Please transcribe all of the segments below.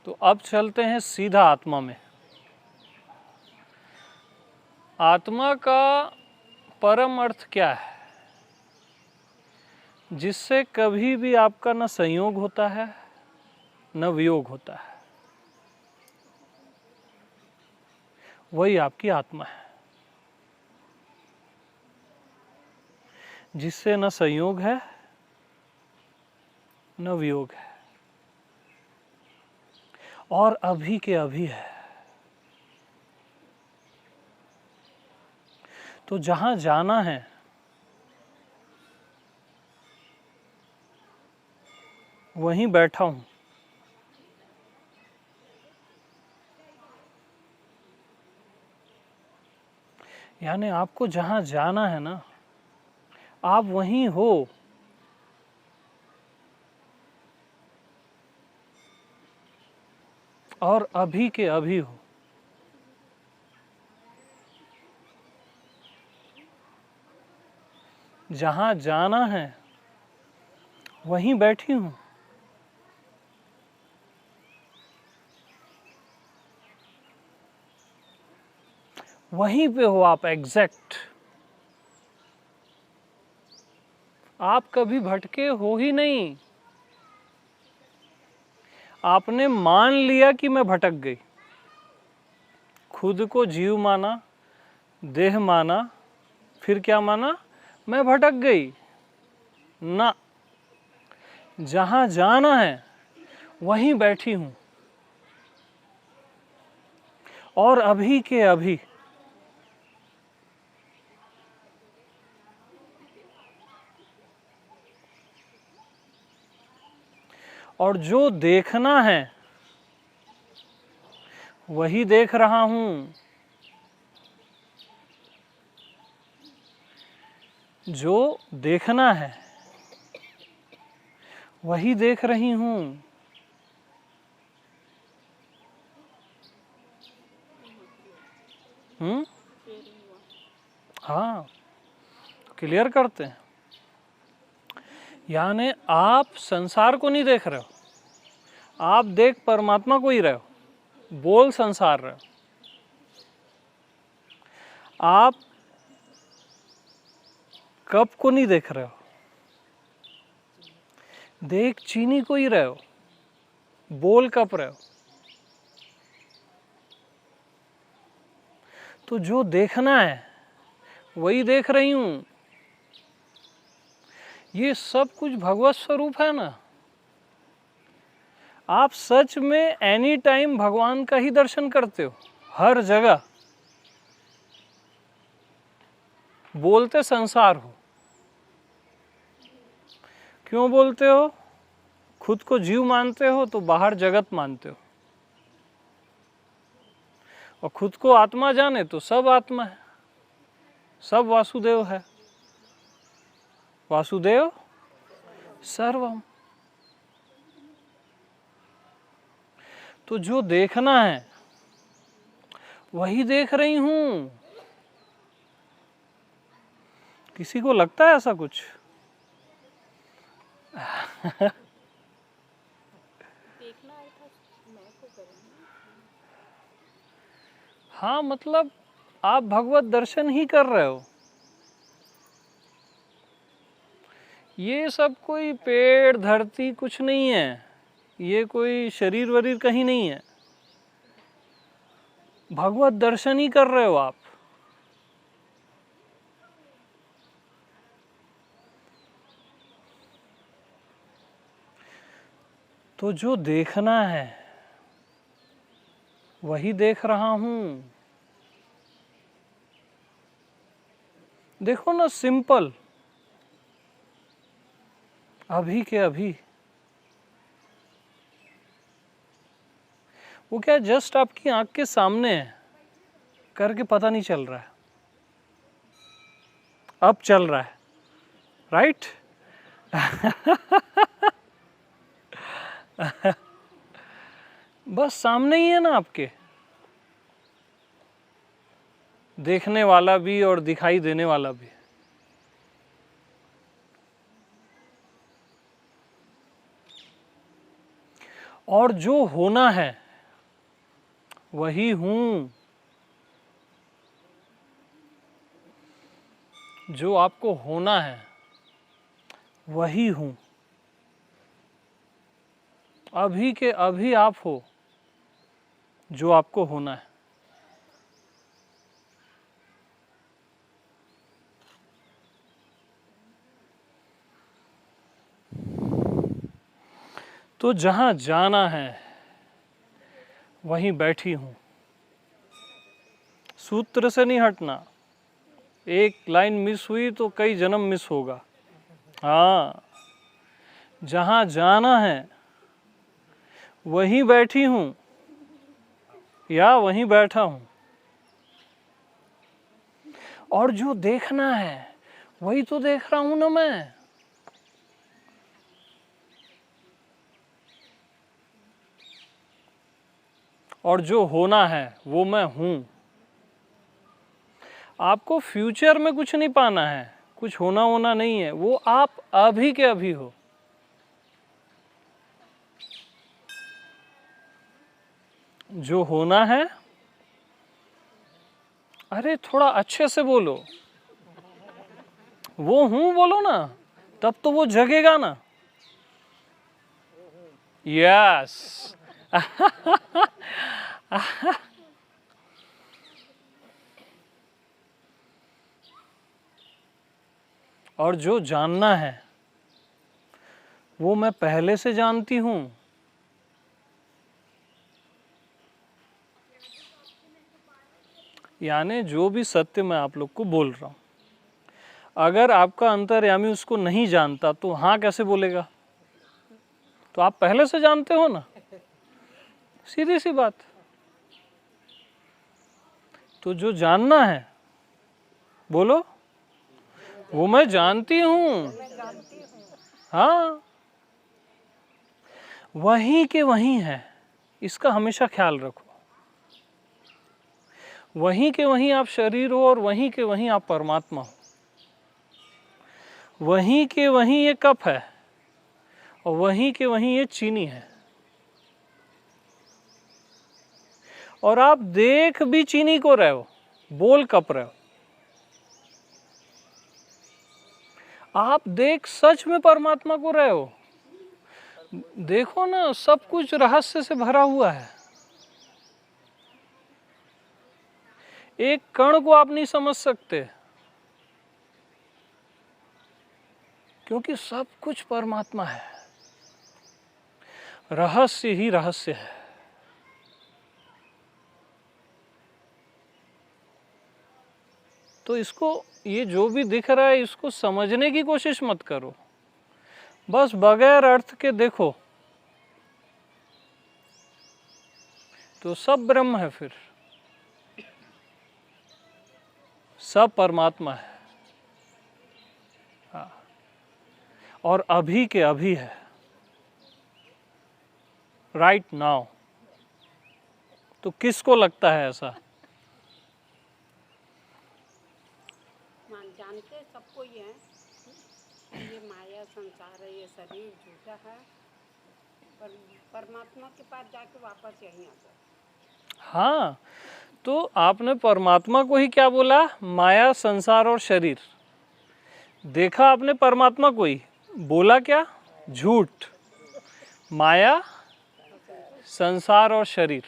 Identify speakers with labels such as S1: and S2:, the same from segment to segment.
S1: तो अब चलते हैं सीधा आत्मा में। आत्मा का परम अर्थ क्या है, जिससे कभी भी आपका न संयोग होता है न वियोग होता है? वही आपकी आत्मा है, जिससे न संयोग है न वियोग है और अभी के अभी है। तो जहां जाना है वहीं बैठा हूं। यानी आपको जहां जाना है ना, आप वहीं हो। और अभी के अभी हो। जहां जाना है वहीं बैठी हूं। वहीं पे हो आप एग्जैक्ट। आप कभी भटके हो ही नहीं। आपने मान लिया कि मैं भटक गई, खुद को जीव माना, देह माना, फिर क्या माना? मैं भटक गई ना। जहां जाना है वहीं बैठी हूं और अभी के अभी। और जो देखना है वही देख रहा हूं। जो देखना है वही देख रही हूं। हाँ, क्लियर करते हैं। यानी आप संसार को नहीं देख रहे हो, आप देख परमात्मा को ही रहे हो, बोल संसार रहे हो। आप कप को नहीं देख रहे हो, देख चीनी को ही रहे हो, बोल कप रहे हो। तो जो देखना है वही देख रही हूं। ये सब कुछ भगवत स्वरूप है ना। आप सच में एनी टाइम भगवान का ही दर्शन करते हो, हर जगह। बोलते संसार हो। क्यों बोलते हो? खुद को जीव मानते हो तो बाहर जगत मानते हो, और खुद को आत्मा जाने तो सब आत्मा है, सब वासुदेव है। वासुदेव सर्वम। तो जो देखना है वही देख रही हूं। किसी को लगता है ऐसा कुछ? हाँ, मतलब आप भगवत दर्शन ही कर रहे हो। ये सब कोई पेड़ धरती कुछ नहीं है, ये कोई शरीर वरीर कहीं नहीं है। भगवत दर्शन ही कर रहे हो आप। तो जो देखना है वही देख रहा हूं। देखो ना, सिंपल, अभी के अभी। वो क्या जस्ट आपकी आंख के सामने है, करके पता नहीं चल रहा है, अब चल रहा है, राइट? बस सामने ही है ना आपके, देखने वाला भी और दिखाई देने वाला भी। और जो होना है वही हूं। जो आपको होना है वही हूं। अभी के अभी आप हो जो आपको होना है। तो जहां जाना है वहीं बैठी हूं। सूत्र से नहीं हटना। एक लाइन मिस हुई तो कई जन्म मिस होगा। हाँ, जहां जाना है वहीं बैठी हूं या वहीं बैठा हूं। और जो देखना है वही तो देख रहा हूं ना मैं। और जो होना है वो मैं हूं। आपको फ्यूचर में कुछ नहीं पाना है, कुछ होना होना नहीं है, वो आप अभी के अभी हो। जो होना है, अरे थोड़ा अच्छे से बोलो, वो हूं बोलो ना, तब तो वो जगेगा ना। यस। और जो जानना है वो मैं पहले से जानती हूं। यानी जो भी सत्य मैं आप लोग को बोल रहा हूं, अगर आपका अंतर्यामी उसको नहीं जानता तो हाँ कैसे बोलेगा? तो आप पहले से जानते हो ना, सीधी सी बात। तो जो जानना है बोलो, वो मैं जानती हूं। हाँ, वहीं के वहीं है, इसका हमेशा ख्याल रखो। वहीं के वहीं आप शरीर हो और वहीं के वहीं आप परमात्मा हो। वहीं के वहीं ये कप है और वहीं के वहीं ये चीनी है। और आप देख भी चीनी को रहे हो, बोल कप रहे हो। आप देख सच में परमात्मा को रहे हो। देखो ना, सब कुछ रहस्य से भरा हुआ है। एक कण को आप नहीं समझ सकते, क्योंकि सब कुछ परमात्मा है। रहस्य ही रहस्य है। तो इसको, ये जो भी दिख रहा है इसको समझने की कोशिश मत करो, बस बगैर अर्थ के देखो, तो सब ब्रह्म है, फिर सब परमात्मा है। हाँ। और अभी के अभी है, राइट नाउ। तो किसको लगता है ऐसा?
S2: जानते सबको ये है, ये माया संसार है, ये शरीर झूठा है, पर परमात्मा के पास जाके वापस यहीं आ जाए।
S1: हाँ, तो आपने परमात्मा को ही क्या बोला? माया, संसार और शरीर। देखा आपने परमात्मा को ही, बोला क्या? झूठ। माया, संसार और शरीर।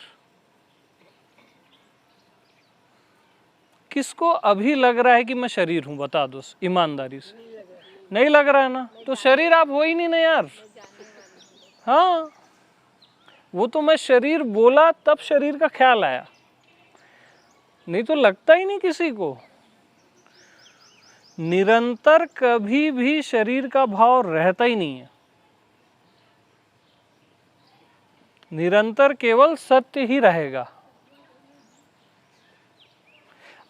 S1: किसको अभी लग रहा है कि मैं शरीर हूं? बता दो ईमानदारी से। नहीं लग रहा है ना, तो शरीर आप हो ही नहीं ना यार। हाँ, वो तो मैं शरीर बोला तब शरीर का ख्याल आया, नहीं तो लगता ही नहीं किसी को। निरंतर कभी भी शरीर का भाव रहता ही नहीं है। निरंतर केवल सत्य ही रहेगा।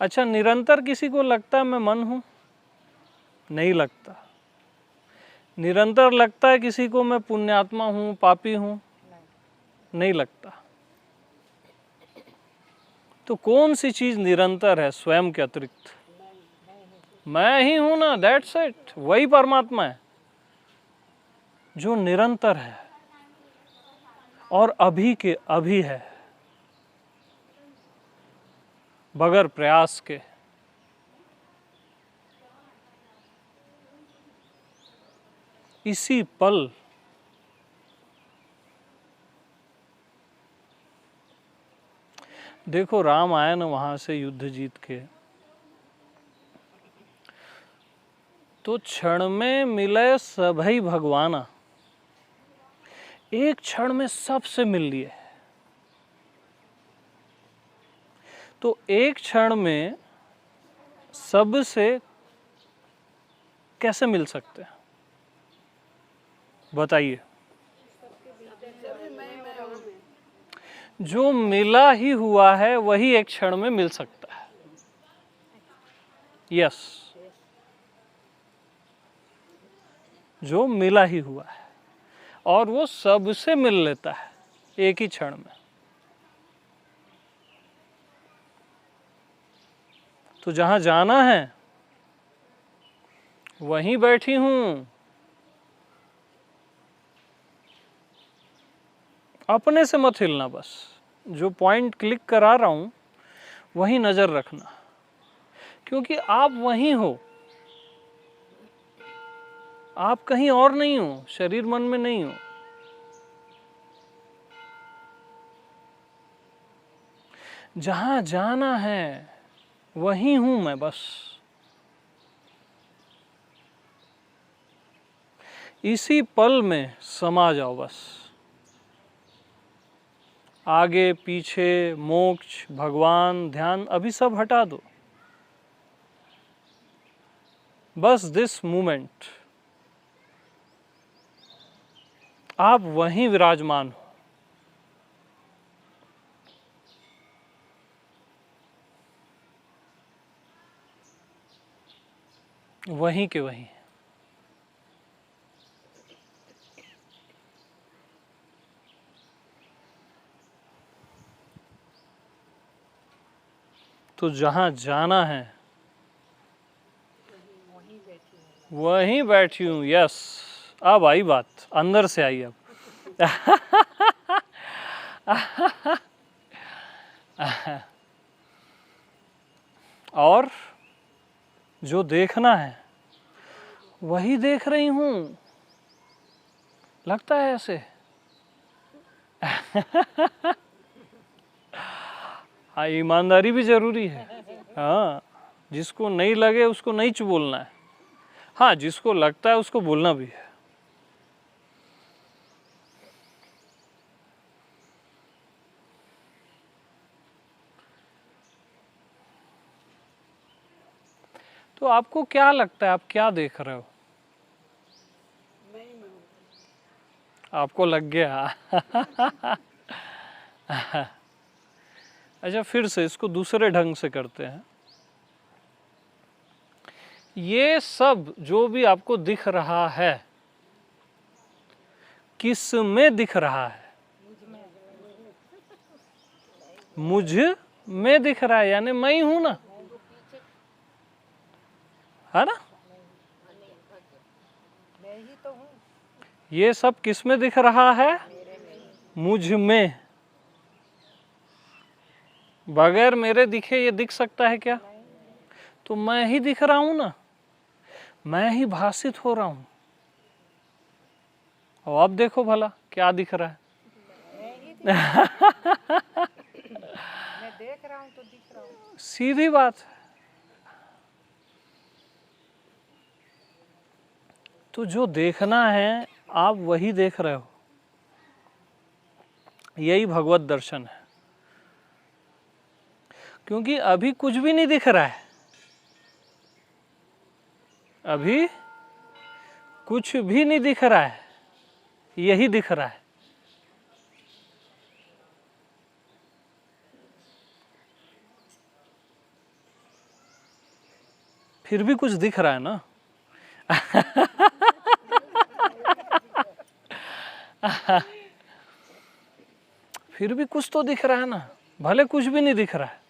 S1: अच्छा, निरंतर किसी को लगता है मैं मन हूं? नहीं लगता। निरंतर लगता है किसी को मैं पुण्यात्मा हूं, पापी हूं? नहीं लगता। तो कौन सी चीज निरंतर है स्वयं के अतिरिक्त? मैं ही हूं ना, दैट्स इट। वही परमात्मा है जो निरंतर है। और अभी के अभी है, बगैर प्रयास के। इसी पल देखो, राम आया ना वहां से युद्ध जीत के, तो क्षण में मिले सभी भगवाना, एक क्षण में सबसे मिल लिए। तो एक क्षण में सबसे कैसे मिल सकते हैं बताइए? जो मिला ही हुआ है वही एक क्षण में मिल सकता है। यस, जो मिला ही हुआ है, और वो सबसे मिल लेता है एक ही क्षण में। तो जहां जाना है वहीं बैठी हूं, अपने से मत हिलना। बस जो पॉइंट क्लिक करा रहा हूं वहीं नजर रखना, क्योंकि आप वहीं हो, आप कहीं और नहीं हो, शरीर मन में नहीं हो। जहां जाना है वहीं हूं मैं, बस इसी पल में समा जाओ। बस आगे पीछे, मोक्ष, भगवान, ध्यान, अभी सब हटा दो। बस दिस मोमेंट, आप वहीं विराजमान हो। वहीं के वहीं। तो जहां जाना है वहीं बैठी हूं। यस, अब आई बात, अंदर से आई अब। और जो देखना है वही देख रही हूं। लगता है ऐसे? हाँ, ईमानदारी भी जरूरी है। हाँ, जिसको नहीं लगे उसको नहीं बोलना है। हाँ, जिसको लगता है उसको बोलना भी है। तो आपको क्या लगता है, आप क्या देख रहे हो? आपको लग गया? अच्छा, फिर से इसको दूसरे ढंग से करते हैं। ये सब जो भी आपको दिख रहा है, किस में दिख रहा है? मुझ में दिख रहा है, यानी मैं ही हूं ना, है ना? ये सब किस में दिख रहा है? मुझ में। बगैर मेरे दिखे ये दिख सकता है क्या? तो मैं ही दिख रहा हूं ना, मैं ही भासित हो रहा हूं। और अब देखो भला क्या दिख रहा है।
S2: मैं देख रहा हूं तो दिख रहा हूं।
S1: सीधी बात है। तो जो देखना है आप वही देख रहे हो, यही भगवत दर्शन है। क्योंकि अभी कुछ भी नहीं दिख रहा है, अभी कुछ भी नहीं दिख रहा है, यही दिख रहा है। फिर भी कुछ दिख रहा है ना। फिर भी कुछ तो दिख रहा है ना, भले कुछ भी नहीं दिख रहा है।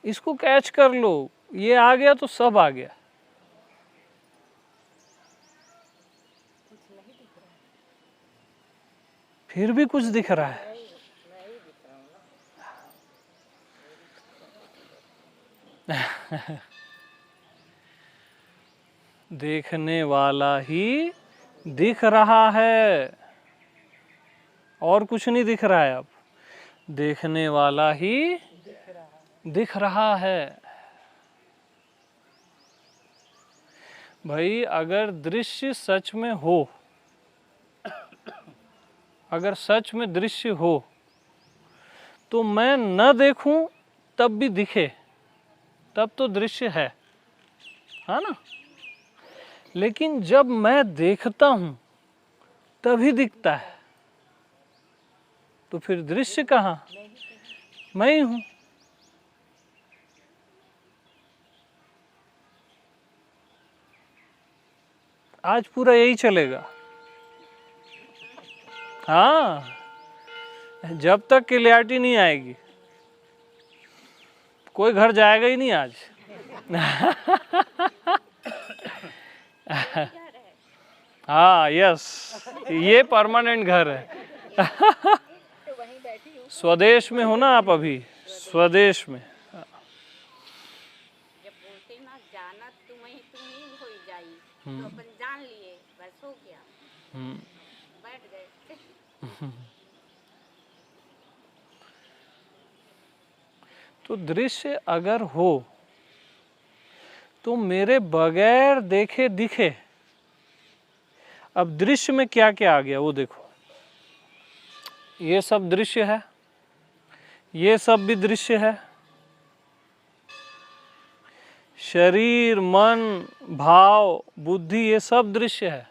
S1: इसको कैच कर लो, ये आ गया तो सब आ गया। फिर भी कुछ दिख रहा है। देखने वाला ही दिख रहा है, और कुछ नहीं दिख रहा है। अब देखने वाला ही दिख रहा है। भाई अगर दृश्य सच में हो, अगर सच में दृश्य हो, तो मैं न देखूं तब भी दिखे, तब तो दृश्य है ना। लेकिन जब मैं देखता हूं तभी दिखता है, तो फिर दृश्य कहाँ? मैं ही हूं। आज पूरा यही चलेगा। हाँ, जब तक क्लियरिटी नहीं आएगी कोई घर जाएगा ही नहीं आज। हाँ यस, ये परमानेंट घर है। स्वदेश में हो ना आप अभी, स्वदेश में।
S2: जब बोलते ना जाना तुम ही हो जाई, तो अपन जान लिए, बस हो गया, बैठ गए।
S1: तो दृश्य अगर हो तो मेरे बगैर देखे दिखे। अब दृश्य में क्या क्या आ गया वो देखो, ये सब दृश्य है, ये सब भी दृश्य है। शरीर, मन, भाव, बुद्धि, ये सब दृश्य है।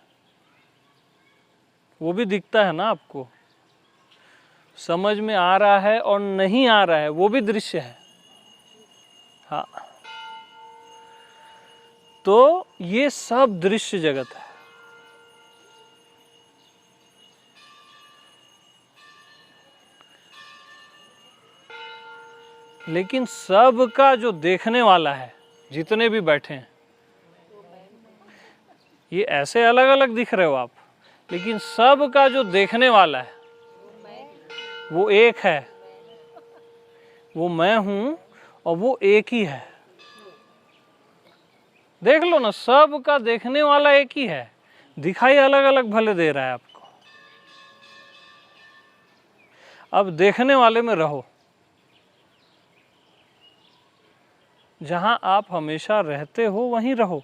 S1: वो भी दिखता है ना आपको, समझ में आ रहा है और नहीं आ रहा है, वो भी दृश्य है। हाँ, तो ये सब दृश्य जगत है। लेकिन सब का जो देखने वाला है, जितने भी बैठे हैं, ये ऐसे अलग अलग दिख रहे हो आप, लेकिन सब का जो देखने वाला है वो एक है। वो मैं हूं और वो एक ही है। देख लो ना, सब का देखने वाला एक ही है, दिखाई अलग अलग भले दे रहा है आपको। अब देखने वाले में रहो, जहां आप हमेशा रहते हो वहीं रहो।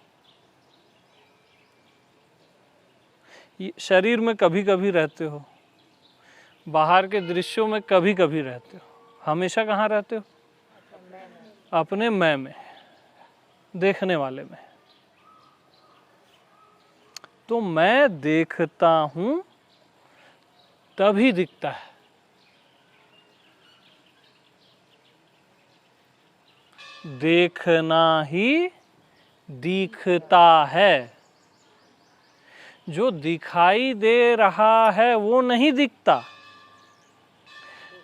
S1: शरीर में कभी कभी रहते हो, बाहर के दृश्यों में कभी कभी रहते हो, हमेशा कहाँ रहते हो? अपने मैं में, देखने वाले में। तो मैं देखता हूं तभी दिखता है। देखना ही दिखता है। जो दिखाई दे रहा है वो नहीं दिखता,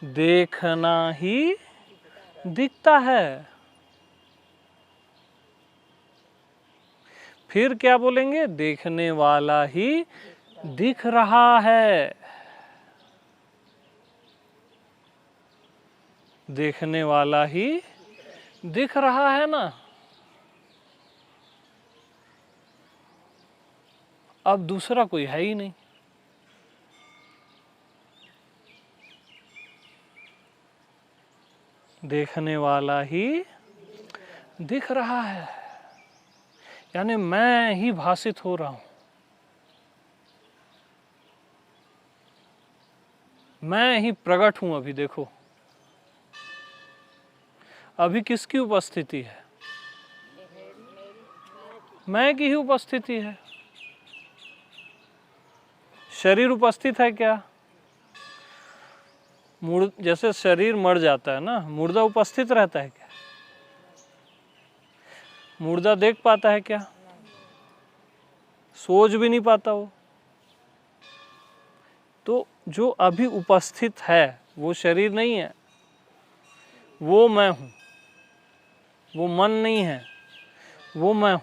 S1: देखना ही दिखता है। फिर क्या बोलेंगे? देखने वाला ही दिख रहा है। देखने वाला ही दिख रहा है ना। अब दूसरा कोई है ही नहीं। देखने वाला ही दिख रहा है, यानी मैं ही भासित हो रहा हूं। मैं ही प्रकट हूं। अभी देखो, अभी किसकी उपस्थिति है? मैं की ही उपस्थिति है। शरीर उपस्थित है क्या? जैसे शरीर मर जाता है ना, मुर्दा उपस्थित रहता है क्या? मुर्दा देख पाता है क्या? सोच भी नहीं पाता वो। तो जो अभी उपस्थित है वो शरीर नहीं है, वो मैं हूं। वो मन नहीं है, वो मैं हूं।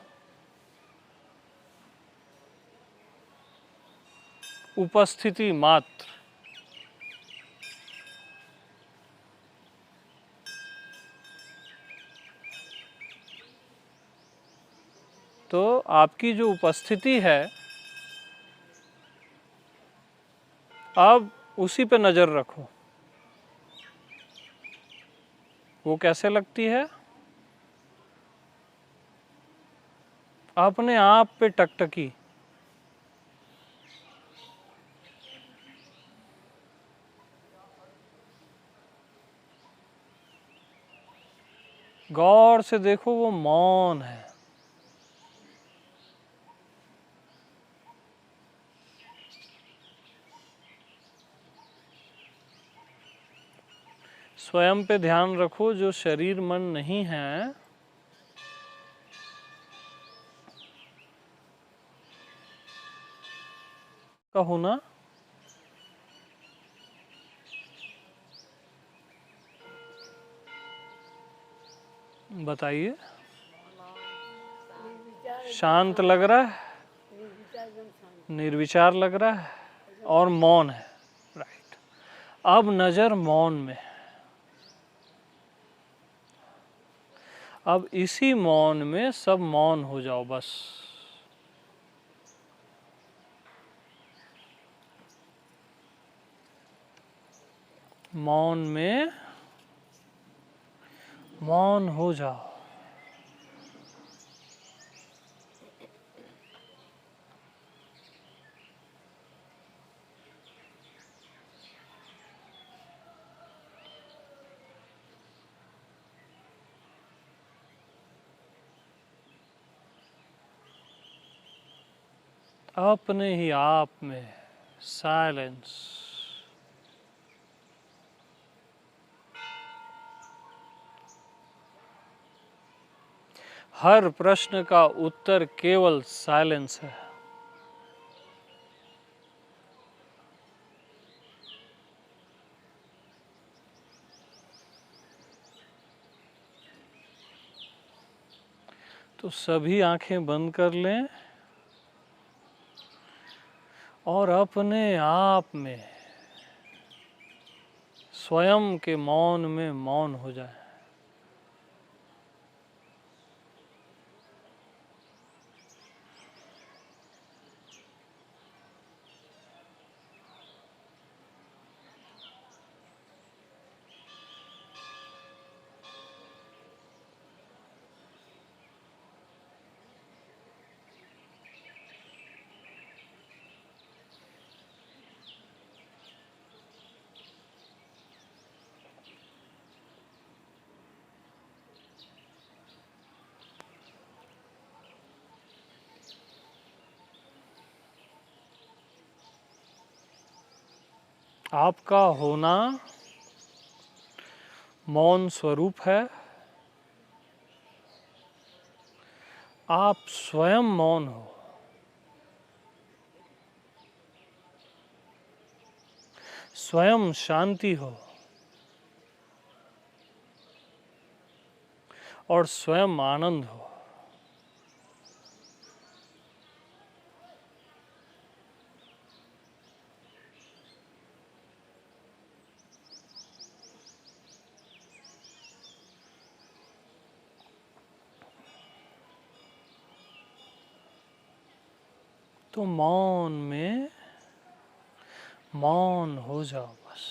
S1: उपस्थिति मात्र। तो आपकी जो उपस्थिति है अब उसी पे नज़र रखो, वो कैसे लगती है? अपने आप पे टकटकी। गौर से देखो, वो मौन है। स्वयं पे ध्यान रखो, जो शरीर मन नहीं है का होना। बताइए, शांत लग रहा है, निर्विचार लग रहा है और मौन है। राइट, अब नजर मौन में। अब इसी मौन में सब मौन हो जाओ बस। मौन में मौन हो जाओ। अपने ही आप में साइलेंस। हर प्रश्न का उत्तर केवल साइलेंस है। तो सभी आंखें बंद कर लें और अपने आप में स्वयं के मौन में मौन हो जाए। आपका होना मौन स्वरूप है। आप स्वयं मौन हो। स्वयं शांति हो और स्वयं आनंद हो। तो मौन में मौन हो जाओ बस।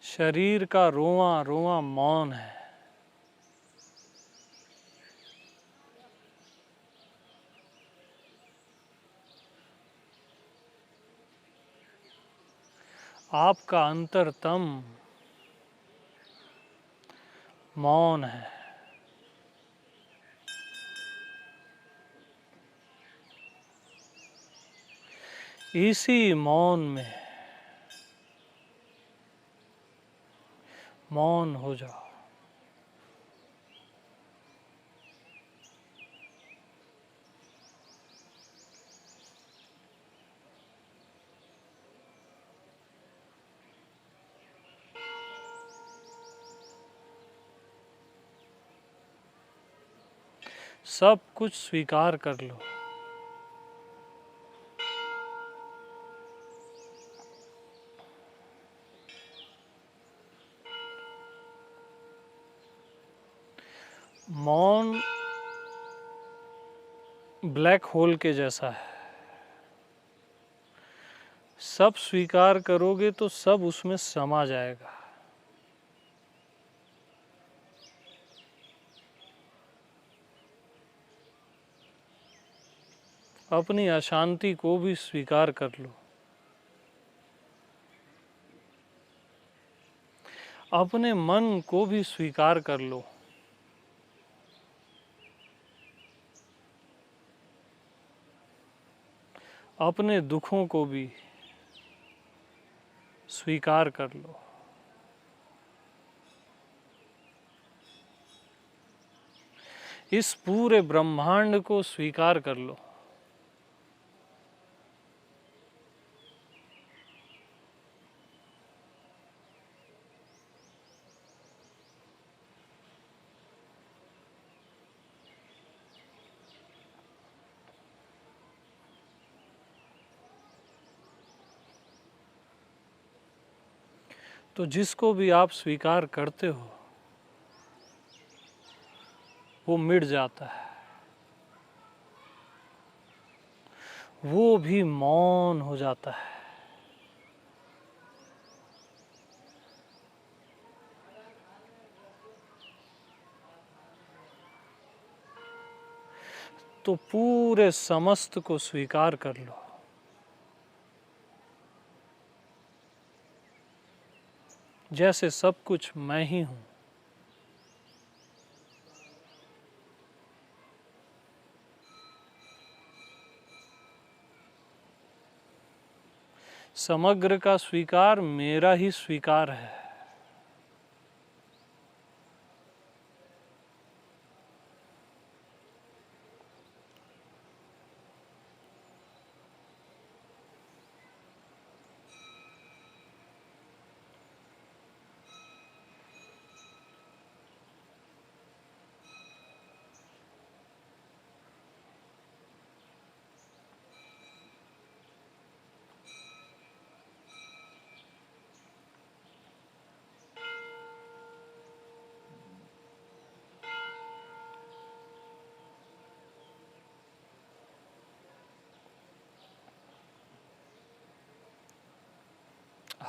S1: शरीर का रोआ रोआ मौन है। आपका अंतरतम मौन है। इसी मौन में मौन हो जाओ। सब कुछ स्वीकार कर लो। मौन ब्लैक होल के जैसा है, सब स्वीकार करोगे तो सब उसमें समा जाएगा। अपनी अशांति को भी स्वीकार कर लो, अपने मन को भी स्वीकार कर लो। अपने दुखों को भी स्वीकार कर लो। इस पूरे ब्रह्मांड को स्वीकार कर लो। तो जिसको भी आप स्वीकार करते हो वो मिट जाता है, वो भी मौन हो जाता है। तो पूरे समस्त को स्वीकार कर लो। जैसे सब कुछ मैं ही हूं। समग्र का स्वीकार मेरा ही स्वीकार है।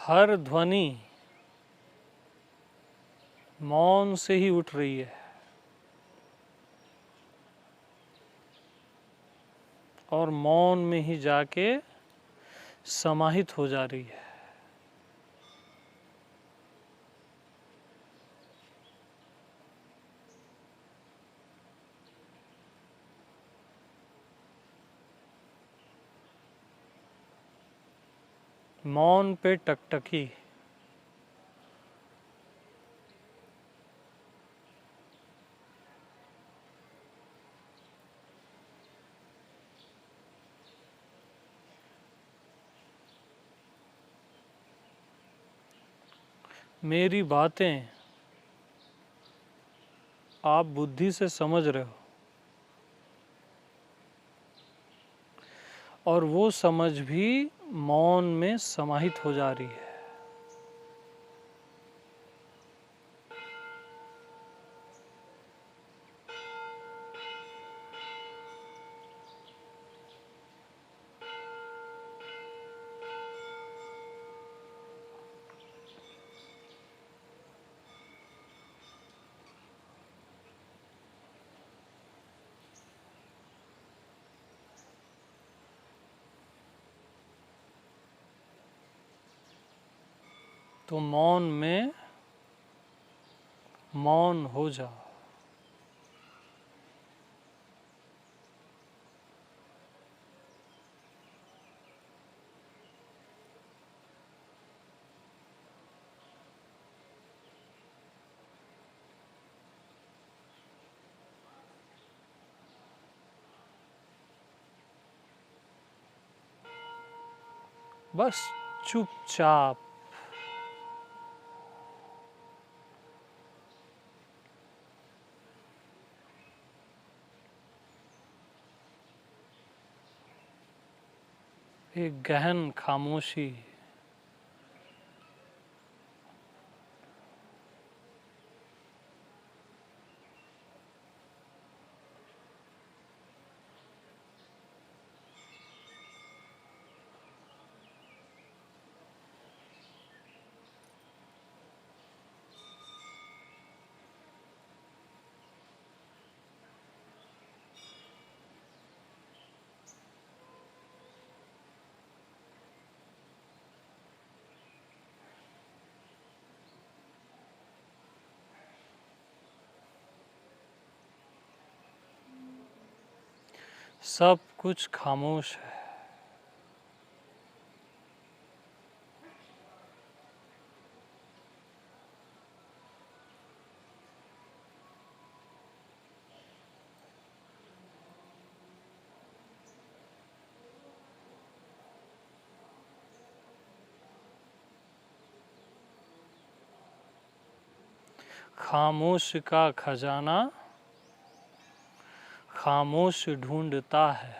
S1: हर ध्वनि मौन से ही उठ रही है और मौन में ही जाके समाहित हो जा रही है। मौन पे टकटकी। मेरी बातें आप बुद्धि से समझ रहे हो और वो समझ भी मौन में समाहित हो जा रही है। तो मौन में मौन हो जाओ। बस चुपचाप एक गहन खामोशी। सब कुछ खामोश है। खामोश का खजाना खामोश ढूंढता है।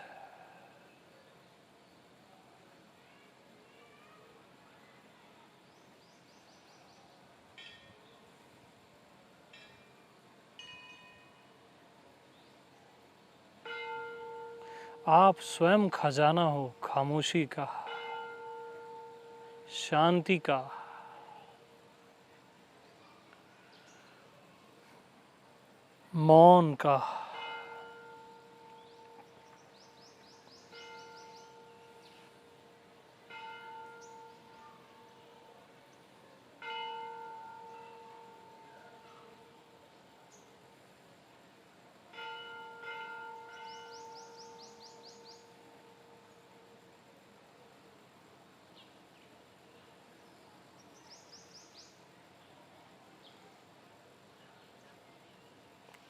S1: आप स्वयं खजाना हो खामोशी का, शांति का, मौन का।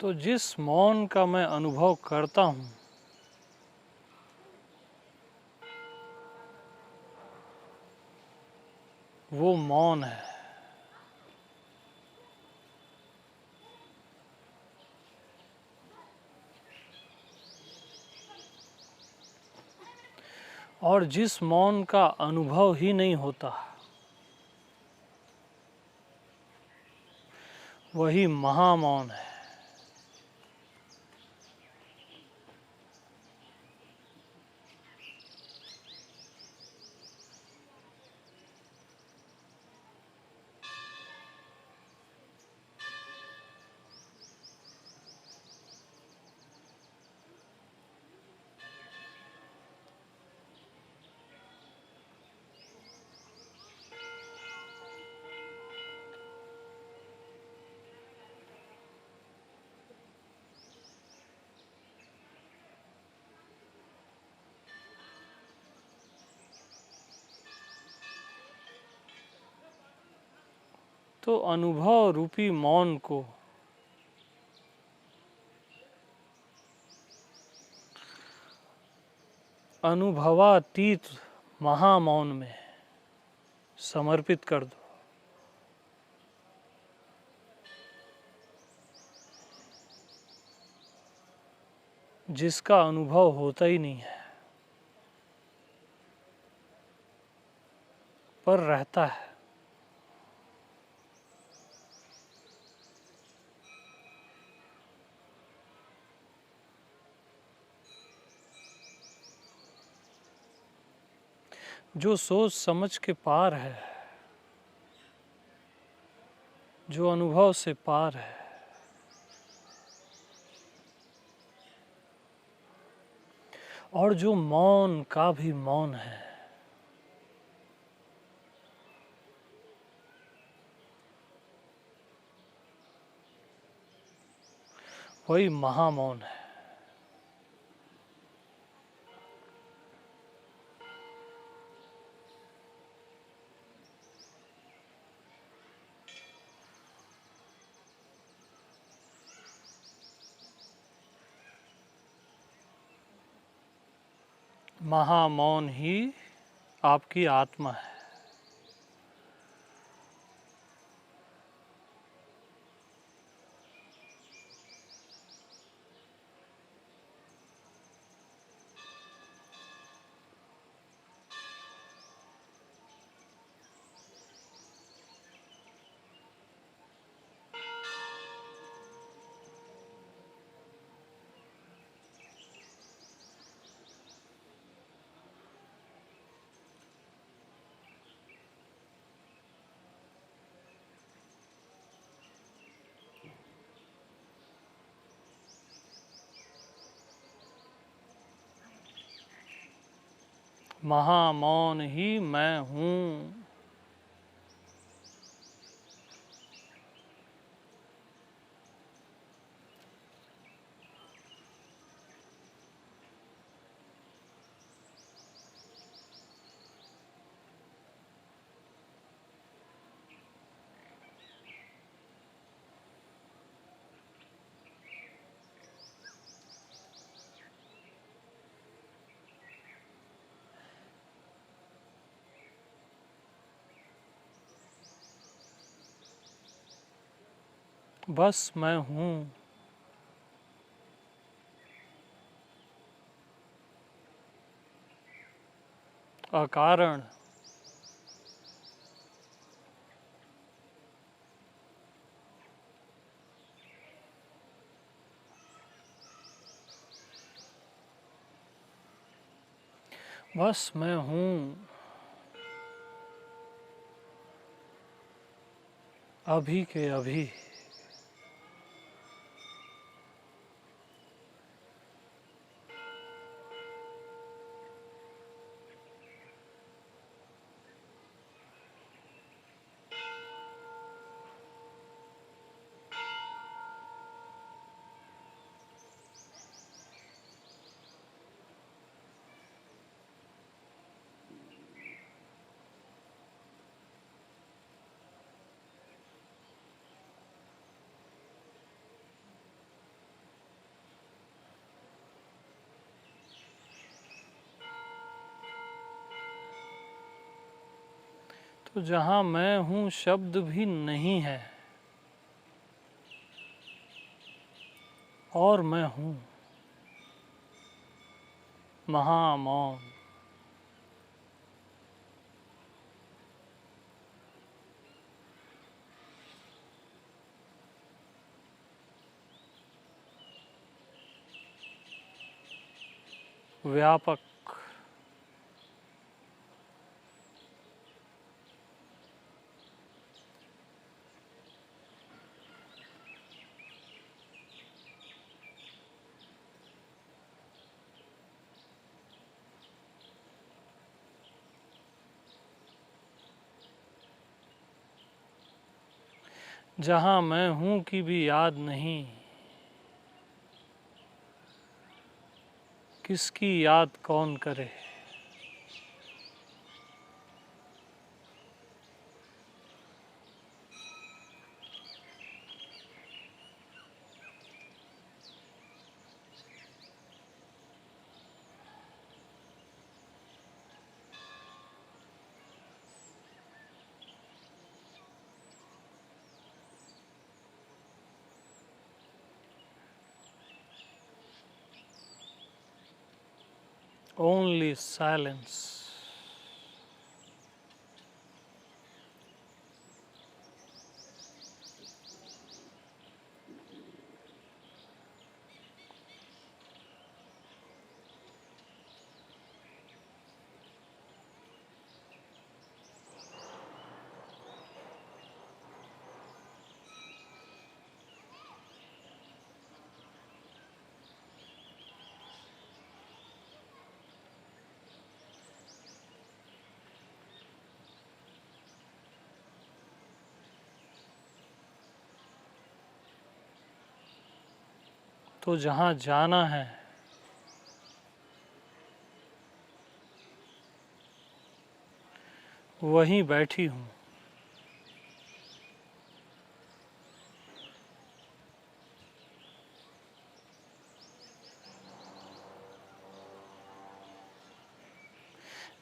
S1: तो जिस मौन का मैं अनुभव करता हूँ, वो मौन है। और जिस मौन का अनुभव ही नहीं होता, वही महामौन है। तो अनुभव रूपी मौन को अनुभवातीत महामौन में समर्पित कर दो, जिसका अनुभव होता ही नहीं है पर रहता है। जो सोच समझ के पार है, जो अनुभव से पार है, और जो मौन का भी मौन है। वही महामौन है। महामौन ही आपकी आत्मा है। महामौन ही मैं हूँ। बस मैं हूँ। अकारण बस मैं हूँ। अभी के अभी। तो जहाँ मैं हूँ शब्द भी नहीं है, और मैं हूँ महामौन। व्यापक। जहाँ मैं हूँ की भी याद नहीं, किसकी याद कौन करे। Only silence. तो जहाँ जाना है वहीं बैठी हूँ।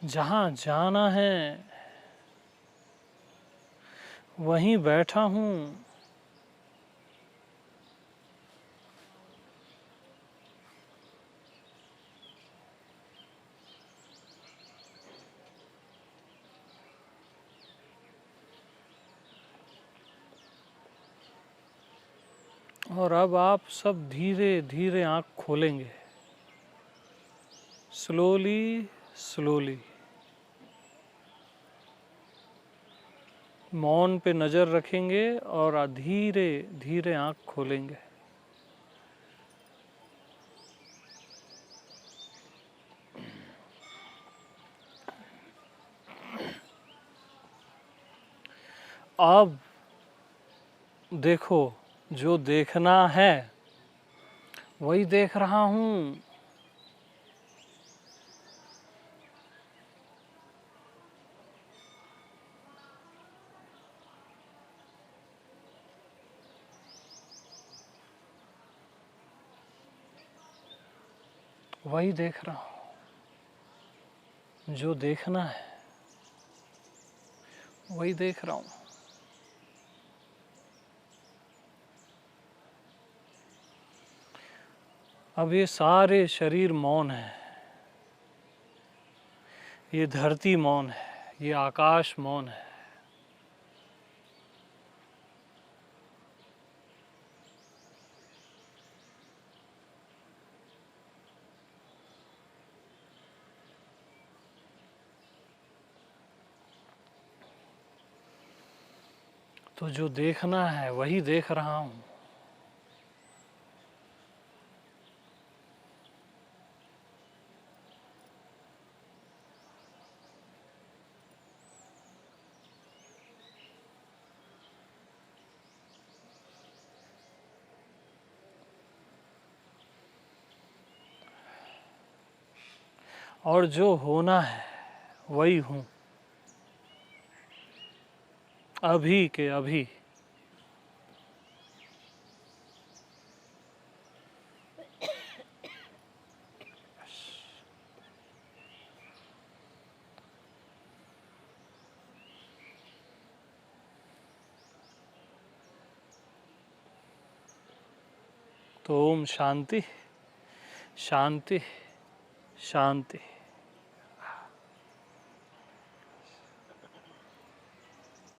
S1: जहाँ जाना है वहीं बैठा हूँ। और अब आप सब धीरे धीरे आँख खोलेंगे, स्लोली स्लोली। मौन पे नज़र रखेंगे और धीरे धीरे आँख खोलेंगे। अब देखो, जो देखना है वही देख रहा हूँ। वही देख रहा हूँ, जो देखना है वही देख रहा हूँ। अब ये सारे शरीर मौन है, ये धरती मौन है, ये आकाश मौन है। तो जो देखना है वही देख रहा हूँ। और जो होना है वही हूँ, अभी के अभी। तो ओम शांति शांति शांति।